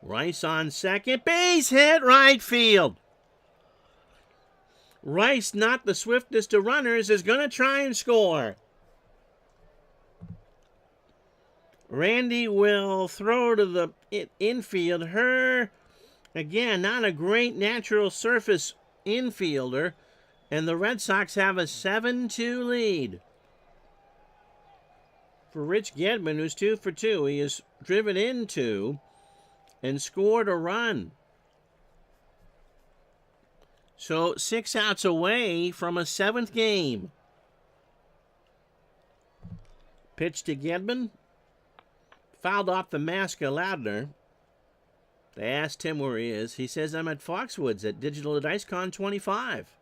Rice on second. Base hit right field. Rice, not the swiftest of runners, is going to try and score. Randy will throw to the infield. Herr, again, not a great natural surface infielder. And the Red Sox have a 7-2 lead. For Rich Gedman, who's 2 for 2, he is driven into and scored a run. So 6 outs away from a 7th game. Pitch to Gedman. Fouled off the mask of Ladner. They asked him where he is. He says, I'm at Foxwoods at Digital Dice Con 25.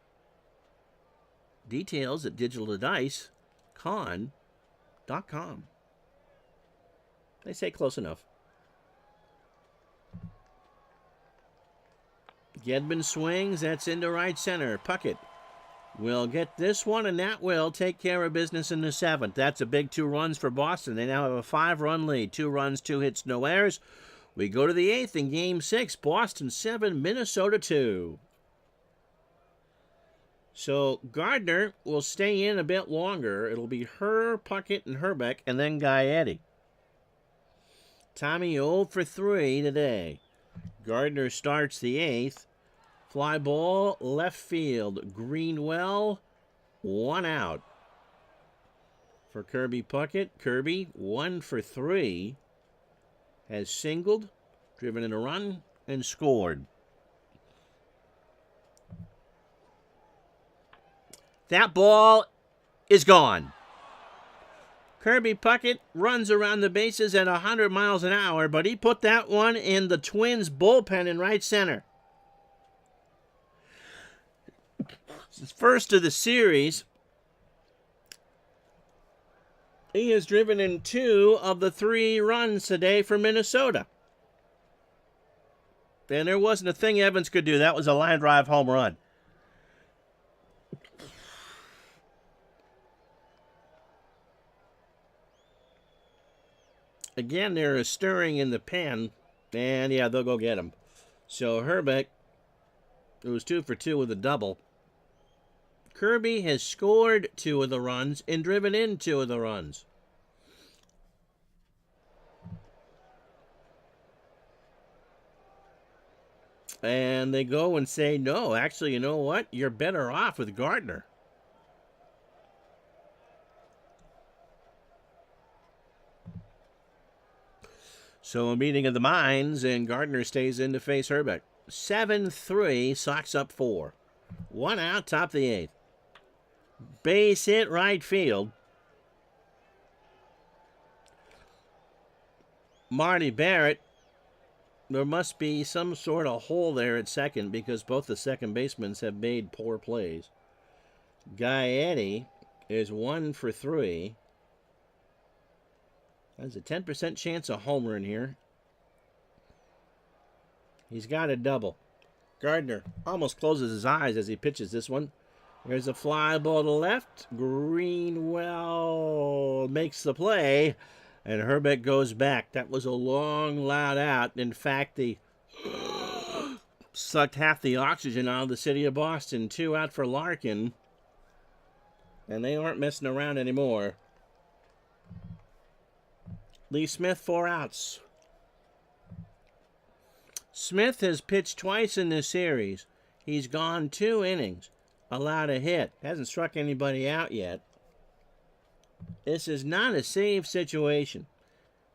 Details at digitaldicecon.com. They say close enough. Gedman swings. That's into right center. Puckett will get this one, and that will take care of business in the 7th. That's a big 2 runs for Boston. They now have a 5-run lead. 2 runs, 2 hits, no errors. We go to the 8th in Game 6. Boston 7, Minnesota 2. So Gardner will stay in a bit longer. It'll be Herr, Puckett, and Herbeck, and then Guy Eddie. Tommy 0 for 3 today. Gardner starts the 8th. Fly ball, left field. Greenwell, 1 out. For Kirby Puckett. Kirby, 1 for 3. Has singled, driven in a run, and scored. That ball is gone. Kirby Puckett runs around the bases at 100 miles an hour, but he put that one in the Twins' bullpen in right center. It's first of the series. He has driven in 2 of the 3 runs today for Minnesota. And there wasn't a thing Evans could do. That was a line drive home run. Again, there is stirring in the pen. And, yeah, they'll go get him. So, Herbeck, who was 2 for 2 with a double. Kirby has scored 2 of the runs and driven in 2 of the runs. And they go and say, no, actually, you know what? You're better off with Gardner. So a meeting of the minds, and Gardner stays in to face Herbeck. 7-3, Sox up 4. 1 out, top of the 8th. Base hit right field. Marty Barrett. There must be some sort of hole there at second because both the second basemen have made poor plays. Gaetti is 1 for 3. There's a 10% chance of homer in here. He's got a double. Gardner almost closes his eyes as he pitches this one. There's a fly ball to left. Greenwell makes the play. And Herbeck goes back. That was a long, loud out. In fact, they sucked half the oxygen out of the city of Boston. 2 out for Larkin. And they aren't messing around anymore. Lee Smith, 4 outs. Smith has pitched twice in this series. He's gone 2 innings. Allowed a hit. Hasn't struck anybody out yet. This is not a save situation.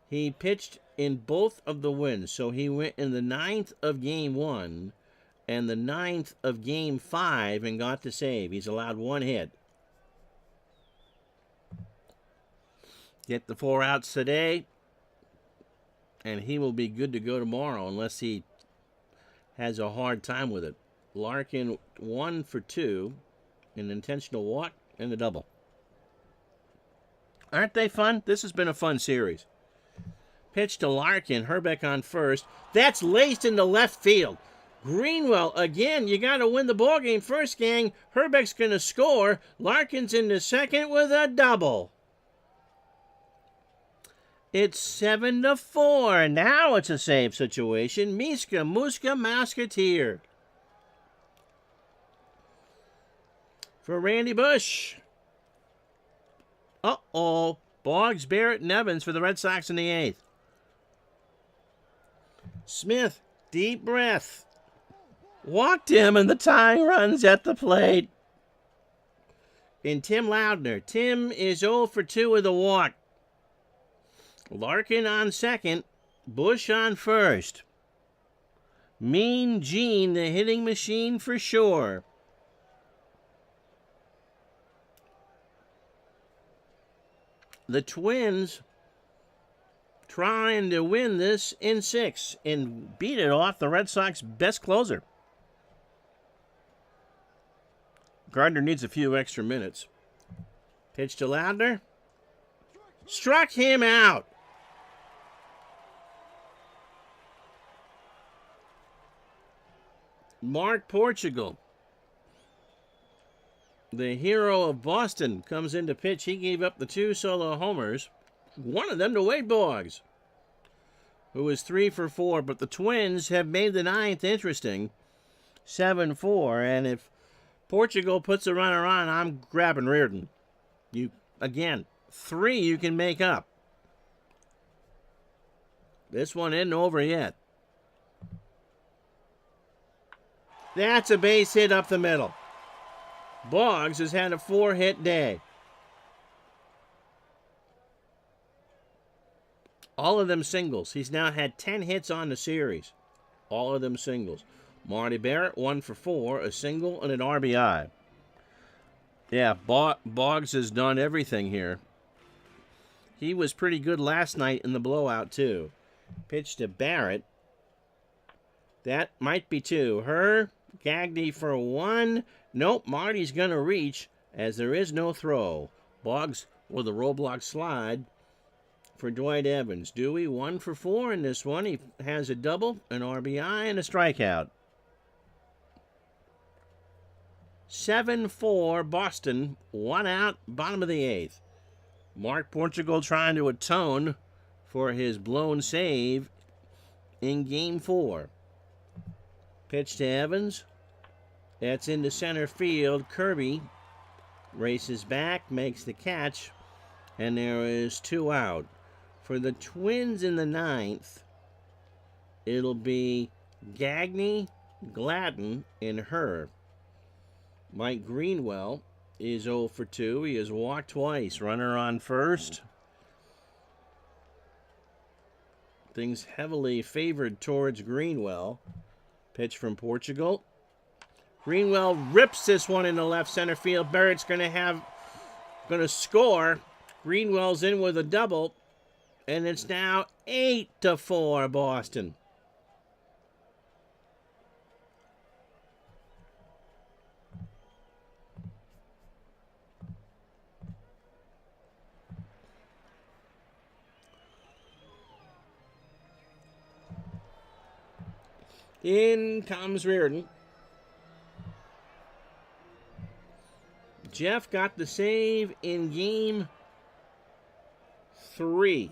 He pitched in both of the wins. So he went in the 9th of Game 1 and the 9th of Game 5 and got the save. He's allowed 1 hit. Get the 4 outs today, and he will be good to go tomorrow unless he has a hard time with it. Larkin 1 for 2, an intentional walk, and a double. Aren't they fun? This has been a fun series. Pitch to Larkin, Herbeck on first. That's laced into left field. Greenwell, again, you got to win the ballgame first, gang. Herbeck's going to score. Larkin's into second with a double. It's 7-4. Now it's a save situation. Muska Musketeer. For Randy Bush. Uh-oh. Boggs, Barrett, and Evans for the Red Sox in the 8th. Smith, deep breath. Walked him, and the tying runs at the plate. And Tim Loudner. Tim is 0 for 2 with a walk. Larkin on second. Bush on first. Mean Gene, the hitting machine for sure. The Twins trying to win this in 6 and beat it off the Red Sox best closer. Gardner needs a few extra minutes. Pitch to Loudner. Struck him out. Mark Portugal, the hero of Boston, comes in to pitch. He gave up the 2 solo homers. One of them to Wade Boggs, who was 3 for 4. But the Twins have made the 9th interesting. 7-4. And if Portugal puts a runner on, I'm grabbing Reardon. Again, 3 you can make up. This one isn't over yet. That's a base hit up the middle. Boggs has had a 4-hit day. All of them singles. He's now had 10 hits on the series. All of them singles. Marty Barrett, 1 for 4, a single and an RBI. Yeah, Boggs has done everything here. He was pretty good last night in the blowout, too. Pitch to Barrett. That might be 2. Gagne for 1. Nope, Marty's going to reach as there is no throw. Boggs with a roadblock slide for Dwight Evans. Dewey 1 for 4 in this one. He has a double, an RBI, and a strikeout. 7-4 Boston. 1 out, bottom of the 8th. Mark Portugal trying to atone for his blown save in Game 4. Pitch to Evans. That's into center field. Kirby races back, makes the catch, and there is 2 out. For the Twins in the 9th, it'll be Gagne Gladden, and Herr. Mike Greenwell is 0 for 2. He has walked twice. Runner on first. Things heavily favored towards Greenwell. Pitch from Portugal. Greenwell rips this one into left center field. Barrett's going to score. Greenwell's in with a double, and it's now 8-4 Boston. In comes Reardon. Jeff got the save in game 3.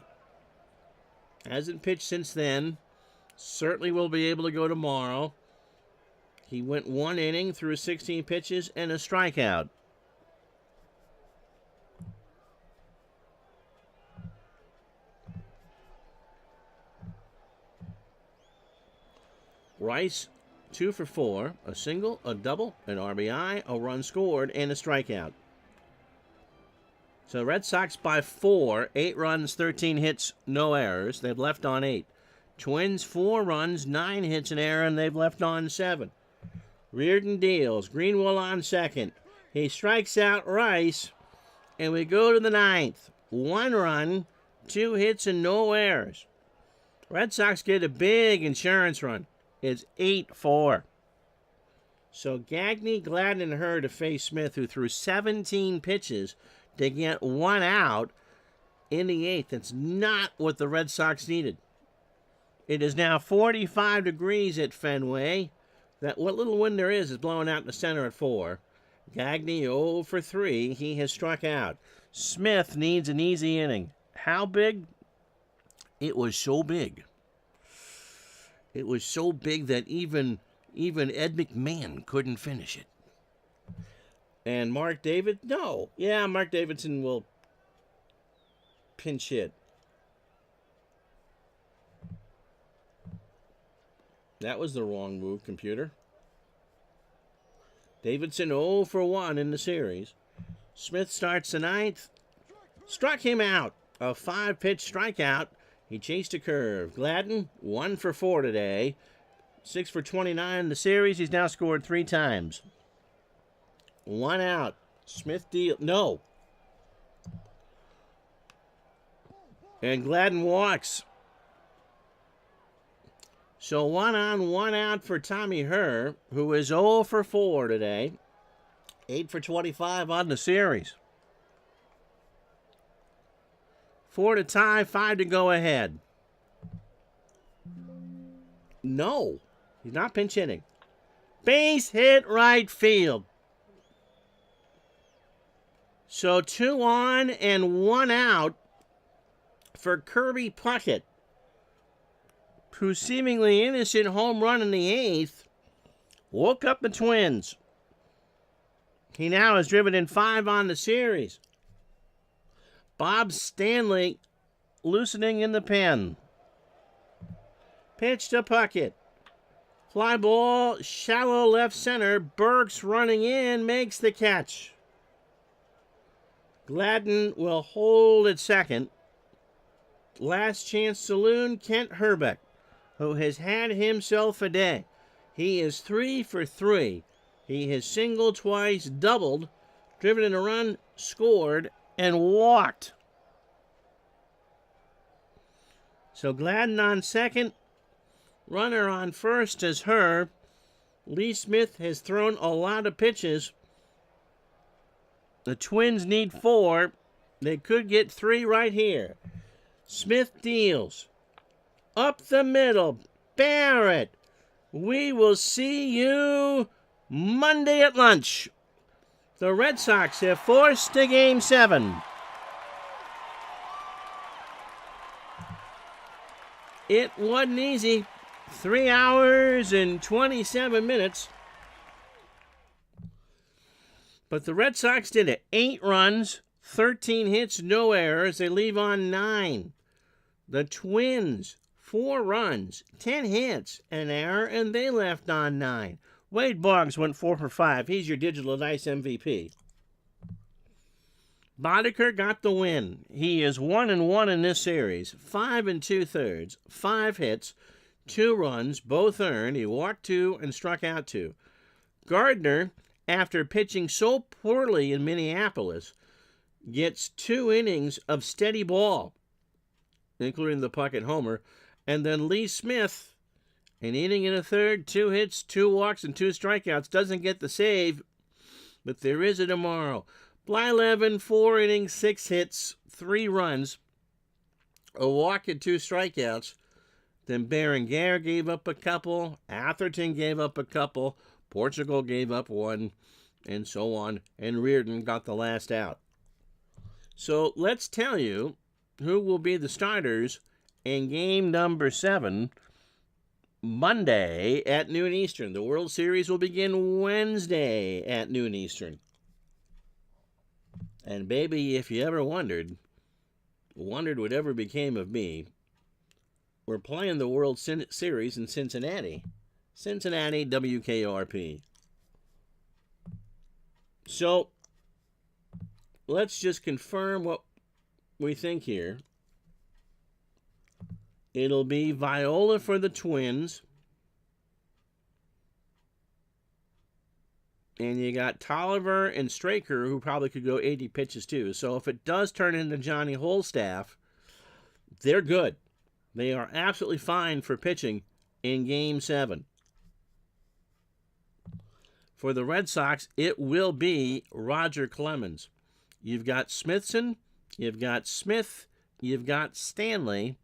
Hasn't pitched since then. Certainly will be able to go tomorrow. He went 1 inning through 16 pitches and a strikeout. Rice, 2 for 4, a single, a double, an RBI, a run scored, and a strikeout. So Red Sox by 4, 8 runs, 13 hits, no errors. They've left on 8. Twins, 4 runs, 9 hits, an error, and they've left on 7. Reardon deals. Greenwell on second. He strikes out Rice, and we go to the 9th. 1 run, 2 hits, and no errors. Red Sox get a big insurance run. It's 8-4. So Gagne, Gladden, and Herr to face Smith, who threw 17 pitches to get 1 out in the 8th. That's not what the Red Sox needed. It is now 45 degrees at Fenway. That what little wind there is blowing out in the center at 4. Gagne 0 for 3. He has struck out. Smith needs an easy inning. How big? It was so big. It was so big that even Ed McMahon couldn't finish it. And Mark David? No. Yeah, Mark Davidson will pinch hit. That was the wrong move, computer. Davidson 0 for 1 in the series. Smith starts the 9th. Struck him out. A 5-pitch strikeout. He chased a curve. Gladden, 1 for 4 today. 6 for 29 in the series. He's now scored 3 times. 1 out. Smith deal. No. And Gladden walks. So 1 on, 1 out for Tommy Herr, who is 0 for 4 today. 8 for 25 on the series. 4 to tie, 5 to go ahead. No, he's not pinch hitting. Base hit right field. So 2 on and 1 out for Kirby Puckett, whose seemingly innocent home run in the 8th woke up the Twins. He now has driven in 5 on the series. Bob Stanley loosening in the pen. Pitch to Puckett. Fly ball, shallow left center. Burks running in, makes the catch. Gladden will hold at second. Last chance saloon, Kent Herbeck, who has had himself a day. He is 3 for 3. He has singled twice, doubled, driven in a run, scored, and walked. So Gladden on second. Runner on first is Herr. Lee Smith has thrown a lot of pitches. The Twins need 4. They could get 3 right here. Smith deals. Up the middle. Barrett. We will see you Monday at lunch. The Red Sox have forced to Game 7. It wasn't easy. 3 hours and 27 minutes. But the Red Sox did it. 8 runs, 13 hits, no errors. They leave on 9. The Twins, 4 runs, 10 hits, an error, and they left on 9. Wade Boggs went 4 for 5. He's your digital dice MVP. Boddicker got the win. He is 1-1 in this series. 5 2/3, 5 hits, 2 runs, both earned. He walked 2 and struck out 2. Gardner, after pitching so poorly in Minneapolis, gets 2 innings of steady ball, including the pocket homer. And then Lee Smith, an inning and a third, 2 hits, 2 walks, and 2 strikeouts. Doesn't get the save, but there is a tomorrow. Blyleven, 4 innings, 6 hits, 3 runs, a walk and 2 strikeouts. Then Berenguer gave up a couple. Atherton gave up a couple. Portugal gave up 1, and so on. And Reardon got the last out. So let's tell you who will be the starters in game number 7, Monday at noon Eastern. The World Series will begin Wednesday at noon Eastern. And baby, if you ever wondered whatever became of me, we're playing the World Series in Cincinnati. Cincinnati, WKRP. So let's just confirm what we think here. It'll be Viola for the Twins. And you got Tolliver and Straker, who probably could go 80 pitches too. So if it does turn into Johnny Holstaff, they're good. They are absolutely fine for pitching in Game 7. For the Red Sox, it will be Roger Clemens. You've got Smithson, you've got Smith, you've got Stanley.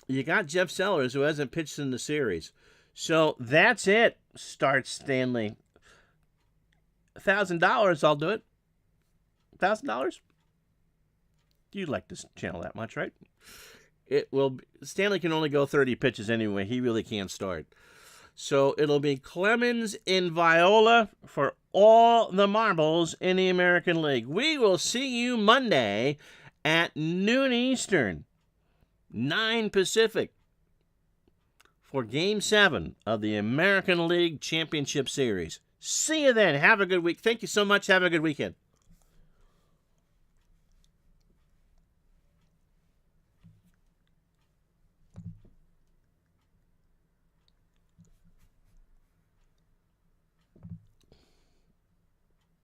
You got Jeff Sellers, who hasn't pitched in the series. So that's it, starts Stanley. $1,000, I'll do it. $1,000? You'd like this channel that much, right? It will. Stanley can only go 30 pitches anyway. He really can't start. So it'll be Clemens in Viola for all the marbles in the American League. We will see you Monday at noon Eastern, 9 Pacific, for Game 7 of the American League Championship Series. See you then. Have a good week. Thank you so much. Have a good weekend.